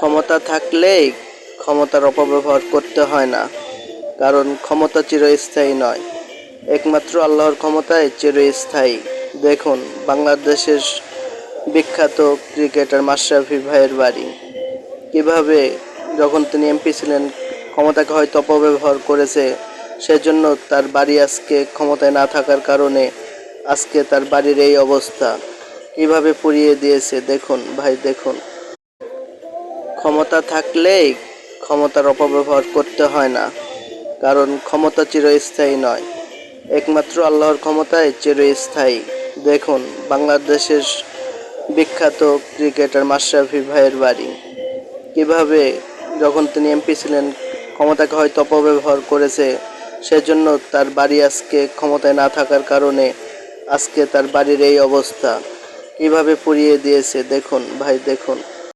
ক্ষমতা থাকলেই ক্ষমতার অপব্যবহার করতে হয় না, কারণ ক্ষমতা চিরস্থায়ী নয়। একমাত্র আল্লাহর ক্ষমতাই চিরস্থায়ী। দেখুন বাংলাদেশের বিখ্যাত ক্রিকেটার মাশরাফি ভাইয়ের বাড়ি, কিভাবে যখন তিনি এমপি ছিলেন ক্ষমতাকে হয়তো অপব্যবহার করেছে, সেজন্য তার বাড়ি আজকে ক্ষমতায় না থাকার কারণে আজকে তার বাড়ির এই অবস্থা, কিভাবে পুড়িয়ে দিয়েছে। দেখুন ভাই, দেখুন। ক্ষমতা থাকলেই ক্ষমতার অপব্যবহার করতে হয় না, কারণ ক্ষমতা চিরস্থায়ী নয়। একমাত্র আল্লাহর ক্ষমতাই চিরস্থায়ী। দেখুন বাংলাদেশের বিখ্যাত ক্রিকেটার মাশরাফি ভাইয়ের বাড়ি, কিভাবে যখন তিনি এমপি ছিলেন ক্ষমতাকে হয়তো অপব্যবহার করেছে, সেজন্য তার বাড়ি আজকে ক্ষমতায় না থাকার কারণে আজকে তার বাড়ির এই অবস্থা, কিভাবে পুড়িয়ে দিয়েছে। দেখুন ভাই, দেখুন।